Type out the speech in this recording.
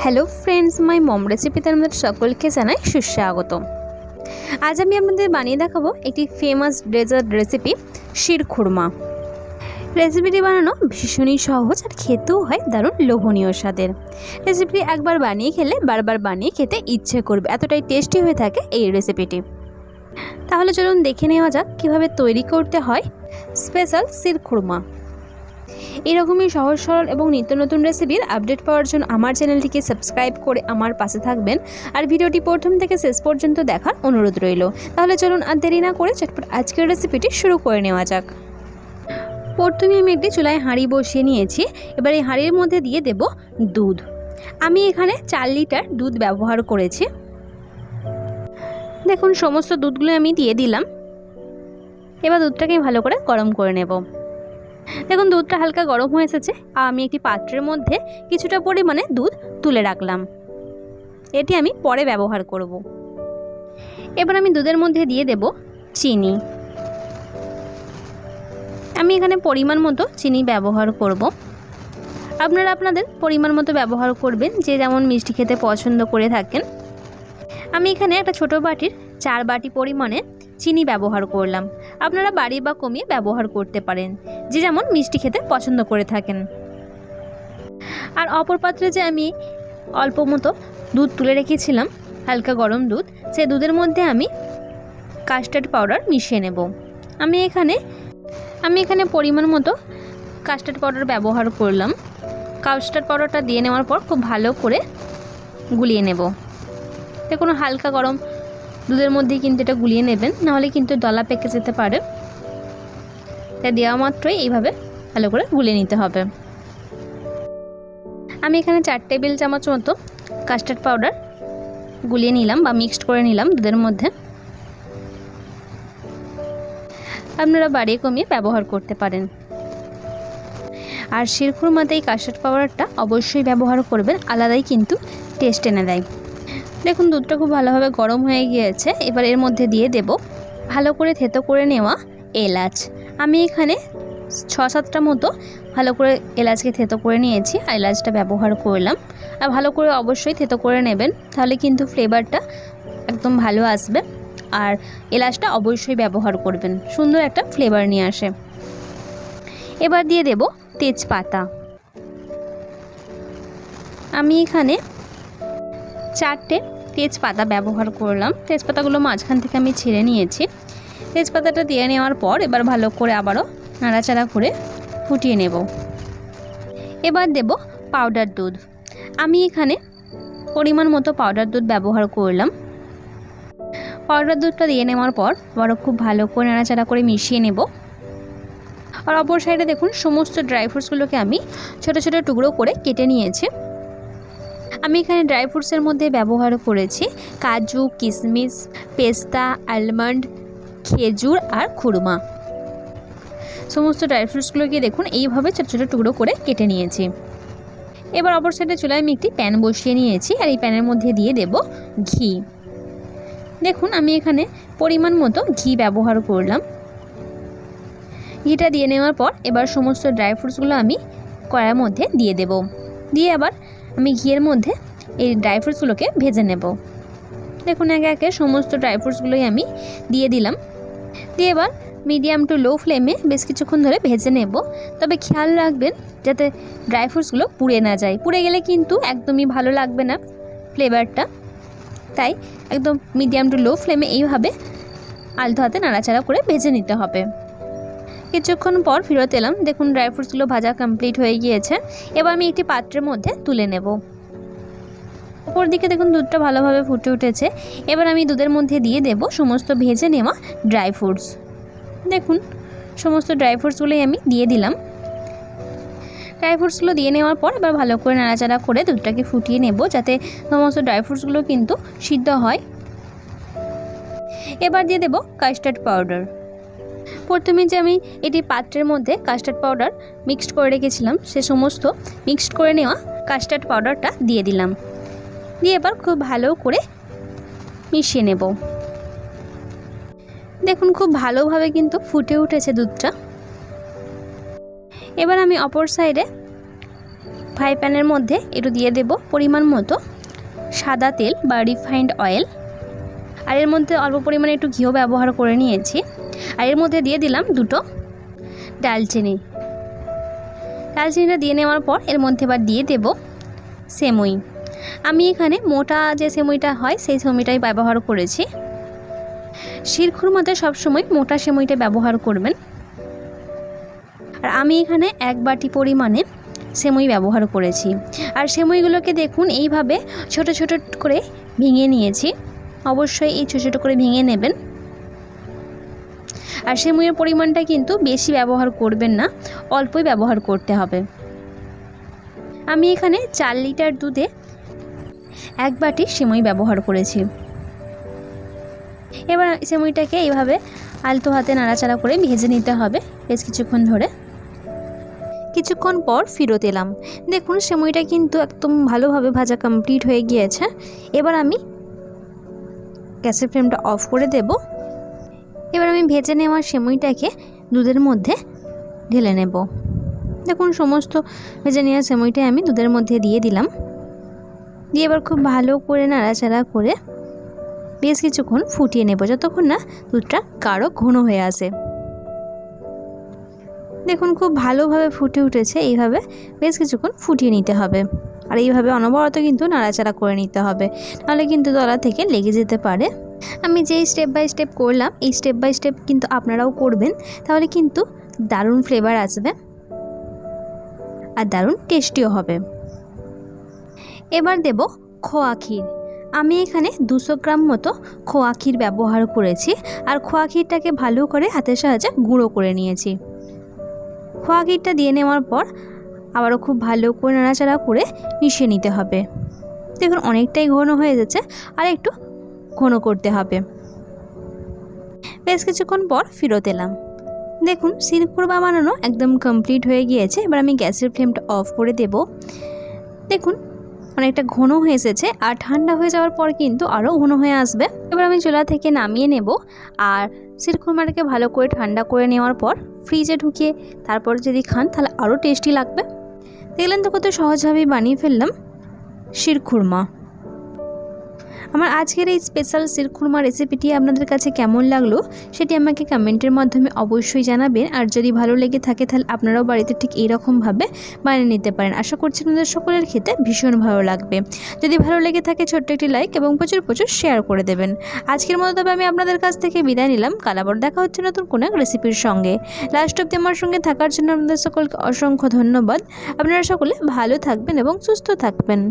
Hello friends, মাই মম রেসিপিতে আমাদের সকলকে জানাই সুস্বাগত। আজ আমি আপনাদের বানিয়ে দেখাবো একটি ফেমাস ডেজার্ট রেসিপি, শিরখুরমা। রেসিপিটি বানানো ভীষণই সহজ আর খেতেও হয় দারুণ লোভনীয় স্বাদের। রেসিপিটি একবার বানিয়ে খেলে বারবার বানিয়ে খেতে ইচ্ছে করবে, এতটাই টেস্টি হয়ে থাকে এই রেসিপিটি। তাহলে চলুন দেখে নেওয়া যাক কীভাবে তৈরি করতে হয় স্পেশাল শিরখুরমা। এরকমই সহজ সরল এবং নিত্য নতুন রেসিপির আপডেট পাওয়ার জন্য আমার চ্যানেলটিকে সাবস্ক্রাইব করে আমার পাশে থাকবেন আর ভিডিওটি প্রথম থেকে শেষ পর্যন্ত দেখার অনুরোধ রইল। তাহলে চলুন আর দেরি না করে চটপট আজকের রেসিপিটি শুরু করে নেওয়া যাক। প্রথমে আমি একটি চুলায় হাঁড়ি বসিয়ে নিয়েছি। এবার এই হাঁড়ির মধ্যে দিয়ে দেব দুধ। আমি এখানে 4 লিটার দুধ ব্যবহার করেছি। দেখুন সমস্ত দুধগুলো আমি দিয়ে দিলাম। এবার দুধটাকে ভালো করে গরম করে নেব। দেখুন দুধটা হালকা গরম হয়ে এসেছে। আমি একটি পাত্রের মধ্যে কিছুটা পরিমাণে দুধ তুলে রাখলাম, এটি আমি পরে ব্যবহার করব। এবার আমি দুধের মধ্যে দিয়ে দেব চিনি। আমি এখানে পরিমাণ মতো চিনি ব্যবহার করব। আপনারা আপনাদের পরিমাণ মতো ব্যবহার করবেন, যে যেমন মিষ্টি খেতে পছন্দ করে থাকেন। আমি এখানে একটা ছোট বাটির 4 বাটি পরিমাণে চিনি ব্যবহার করলাম। আপনারা বাড়ি বা কমিয়ে ব্যবহার করতে পারেন, যে যেমন মিষ্টি খেতে পছন্দ করে থাকেন। আর অপর পাত্রে যে আমি অল্প মতো দুধ তুলে রেখেছিলাম, হালকা গরম দুধ, সেই দুধের মধ্যে আমি কাস্টার্ড পাউডার মিশিয়ে নেব। আমি এখানে পরিমাণ মতো কাস্টার্ড পাউডার ব্যবহার করলাম। কাস্টার্ড পাউডারটা দিয়ে নেওয়ার পর খুব ভালো করে গুলিয়ে নেব। দেখুন হালকা গরম দুধের মধ্যেই কিন্তু এটা গুলিয়ে নেবেন, নাহলে কিন্তু দলা পেকে যেতে পারে। এটা দেওয়া মাত্রই এইভাবে ভালো করে গুলিয়ে নিতে হবে। আমি এখানে 4 টেবিল চামচ মতো কাস্টার্ড পাউডার গুলিয়ে নিলাম বা মিক্সড করে নিলাম দুধের মধ্যে। আপনারা বাড়িয়ে কমিয়ে ব্যবহার করতে পারেন। আর শিরখুরমাতে এই কাস্টার্ড পাউডারটা অবশ্যই ব্যবহার করবেন, আলাদাই কিন্তু টেস্ট এনে দেয়। দেখুন দুধটা খুব ভালোভাবে গরম হয়ে গিয়েছে। এবার এর মধ্যে দিয়ে দেব ভালো করে থেতো করে নেওয়া এলাচ। আমি এখানে 6-7টা মতো ভালো করে এলাচকে থেতো করে নিয়েছি আর এলাচটা ব্যবহার করলাম। আর ভালো করে অবশ্যই থেতো করে নেবেন, তাহলে কিন্তু ফ্লেভারটা একদম ভালো আসবে। আর এলাচটা অবশ্যই ব্যবহার করবেন, সুন্দর একটা ফ্লেভার নিয়ে আসে। এবার দিয়ে দেব তেজপাতা। আমি এখানে 4টে তেজপাতা ব্যবহার করলাম। তেজপাতাগুলো মাঝখান থেকে আমি ছিঁড়ে নিয়েছি। তেজপাতাটা দিয়ে নেওয়ার পর এবার ভালো করে আবারও নাড়াচাড়া করে ফুটিয়ে নেব। এবার দেব পাউডার দুধ। আমি এখানে পরিমাণ মতো পাউডার দুধ ব্যবহার করলাম। পাউডার দুধটা দিয়ে নেওয়ার পর আবারও খুব ভালো করে নাড়াচাড়া করে মিশিয়ে নেব। আর অপর সাইডে দেখুন সমস্ত ড্রাই ফ্রুটসগুলোকে আমি ছোটো ছোটো টুকরো করে কেটে নিয়েছি। আমি এখানে ড্রাই ফ্রুটসের মধ্যে ব্যবহার করেছি কাজু, কিশমিশ, পেস্তা, আলমন্ড, খেজুর আর খুরমা। সমস্ত ড্রাই ফ্রুটসগুলোকে দেখুন এইভাবে ছোটো ছোটো টুকরো করে কেটে নিয়েছি। এবার অপর সাইডে চুলায় আমি একটি প্যান বসিয়ে নিয়েছি আর এই প্যানের মধ্যে দিয়ে দেব ঘি। দেখুন আমি এখানে পরিমাণ মতো ঘি ব্যবহার করলাম। ঘিটা দিয়ে নেওয়ার পর এবার সমস্ত ড্রাই ফ্রুটসগুলো আমি কড়াইয়ের মধ্যে দিয়ে দেব। দিয়ে আবার আমি ঘিয়ের মধ্যে এই ড্রাই ফ্রুটসগুলোকে ভেজে নেব। দেখুন একে একে সমস্ত ড্রাই ফ্রুটসগুলোই আমি দিয়ে দিলাম। দিয়ে এবার মিডিয়াম টু লো ফ্লেমে বেশ কিছুক্ষণ ধরে ভেজে নেব। তবে খেয়াল রাখবেন যাতে ড্রাই ফ্রুটসগুলো পুড়ে না যায়। পুড়ে গেলে কিন্তু একদমই ভালো লাগবে না ফ্লেভারটা। তাই একদম মিডিয়াম টু লো ফ্লেমে এইভাবে আলতো হাতে নাড়াচাড়া করে ভেজে নিতে হবে। কিছুক্ষণ পর ফেরত এলাম। দেখুন ড্রাই ফ্রুটসগুলো ভাজা কমপ্লিট হয়ে গিয়েছে। এবার আমি একটি পাত্রের মধ্যে তুলে নেব। ওপর দিকে দেখুন দুধটা ভালোভাবে ফুটে উঠেছে। এবার আমি দুধের মধ্যে দিয়ে দেব সমস্ত ভেজে নেওয়া ড্রাই ফ্রুটস। দেখুন সমস্ত ড্রাই ফ্রুটসগুলোই আমি দিয়ে দিলাম। ড্রাই ফ্রুটসগুলো দিয়ে নেওয়ার পর এবার ভালো করে নাড়াচাড়া করে দুধটাকে ফুটিয়ে নেব, যাতে সমস্ত ড্রাই ফ্রুটসগুলো কিন্তু সিদ্ধ হয়। এবার দিয়ে দেব কাস্টার্ড পাউডার। প্রথমে যে আমি এটি পাত্রের মধ্যে কাস্টার্ড পাউডার মিক্সড করে রেখেছিলাম, সে সমস্ত মিক্সড করে নেওয়া কাস্টার্ড পাউডারটা দিয়ে দিলাম। দিয়ে এবার খুব ভালো করে মিশিয়ে নেব। দেখুন খুব ভালোভাবে কিন্তু ফুটে উঠেছে দুধটা। এবার আমি অপর সাইডে ফ্রাই প্যানের মধ্যে একটু দিয়ে দেব পরিমাণ মতো সাদা তেল বা রিফাইন্ড অয়েল। আর এর মধ্যে অল্প পরিমাণে একটু ঘিও ব্যবহার করে নিয়েছি। আর এর মধ্যে দিয়ে দিলাম দুটো ডালচিনি। ডালচিনিটা দিয়ে নেওয়ার পর এর মধ্যে এবার দিয়ে দেব সেমুই। আমি এখানে মোটা যে সেমুইটা হয় সেই সেমুইটাই ব্যবহার করেছি। শিরখুরমাতে সবসময় মোটা সেমুইটা ব্যবহার করবেন। আর আমি এখানে 1 বাটি পরিমাণে সেমুই ব্যবহার করেছি। আর সেমুইগুলোকে দেখুন এইভাবে ছোট ছোট করে ভেঙে নিয়েছি। অবশ্যই এই ছোট ছোট করে ভেঙে নেবেন। আর সেমুইয়ের পরিমাণটা কিন্তু বেশি ব্যবহার করবেন না, অল্পই ব্যবহার করতে হবে। আমি এখানে 4 লিটার দুধে 1 বাটি সেমুই ব্যবহার করেছি। এবার সেমুইটাকে এইভাবে আলতো হাতে নাড়াচাড়া করে ভেজে নিতে হবে বেশ কিছুক্ষণ ধরে। কিছুক্ষণ পর ফিরত এলাম। দেখুন সেমুইটা কিন্তু একদম ভালোভাবে ভাজা কমপ্লিট হয়ে গিয়েছে। এবার আমি গ্যাসের ফ্লেমটা অফ করে দেব। এবার আমি ভেজে নেওয়া সেমুইটাকে দুধের মধ্যে ঢেলে নেব। দেখুন সমস্ত ভেজে নেওয়া সেমুইটা আমি দুধের মধ্যে দিয়ে দিলাম। দিয়ে এবার খুব ভালো করে নাড়াচাড়া করে বেশ কিছুক্ষণ ফুটিয়ে নেব, যতক্ষণ না দুধটা গাঢ় ঘন হয়ে আসে। দেখুন খুব ভালোভাবে ফুটে উঠেছে। এইভাবে বেশ কিছুক্ষণ ফুটিয়ে নিতে হবে। আর এইভাবে অনবরত কিন্তু নাড়াচাড়া করে নিতে হবে, নাহলে কিন্তু তলা থেকে লেগে যেতে পারে। আমি যেই স্টেপ বাই স্টেপ করলাম এই স্টেপ বাই স্টেপ কিন্তু আপনারাও করবেন, তাহলে কিন্তু দারুণ ফ্লেভার আসবে আর দারুণ টেস্টিও হবে। এবার দেব খোয়া ক্ষীর। আমি এখানে 200 গ্রাম মতো খোয়া ক্ষীর ব্যবহার করেছি। আর খোয়া ক্ষীরটাকে ভালো করে হাতের সাহায্যে গুঁড়ো করে নিয়েছি। খোয়া ক্ষীরটা দিয়ে নেওয়ার পর আবারও খুব ভালো করে নাড়াচাড়া করে মিশিয়ে নিতে হবে। দেখুন অনেকটাই ঘন হয়ে যাচ্ছে, আর একটু ঘন করতে হবে। বেশ কিছুক্ষণ পর ফিরত এলাম। দেখুন শিরখুরমা বানানো একদম কমপ্লিট হয়ে গিয়েছে। এবার আমি গ্যাসের ফ্লেমটা অফ করে দেব। দেখুন অনেকটা ঘন হয়ে এসেছে, আর ঠান্ডা হয়ে যাওয়ার পর কিন্তু আরও ঘন হয়ে আসবে। এবার আমি চুলা থেকে নামিয়ে নেব। আর শিরখুরমাটাকে ভালো করে ঠান্ডা করে নেওয়ার পর ফ্রিজে ঢুকিয়ে তারপর যদি খান তাহলে আরও টেস্টি লাগবে। দেখলেন তো কত সহজভাবেই বানিয়ে ফেললাম শিরখুরমা। আমার আজকের এই স্পেশাল শিরখুরমা রেসিপিটি আপনাদের কাছে কেমন লাগলো সেটি আমাকে কমেন্টের মাধ্যমে অবশ্যই জানাবেন। আর যদি ভালো লেগে থাকে তাহলে আপনারাও বাড়িতে ঠিক এইরকমভাবে বানিয়ে নিতে পারেন। আশা করছি আপনাদের সকলের খেতে ভীষণ ভালো লাগবে। যদি ভালো লেগে থাকে ছোট্ট একটি লাইক এবং প্রচুর প্রচুর শেয়ার করে দেবেন। আজকের মতো তবে আমি আপনাদের কাছ থেকে বিদায় নিলাম। কাল আবার দেখা হচ্ছে নতুন কোনো এক রেসিপির সঙ্গে। লাস্ট অবধি আমার সঙ্গে থাকার জন্য আপনাদের সকলকে অসংখ্য ধন্যবাদ। আপনারা সকলে ভালো থাকবেন এবং সুস্থ থাকবেন।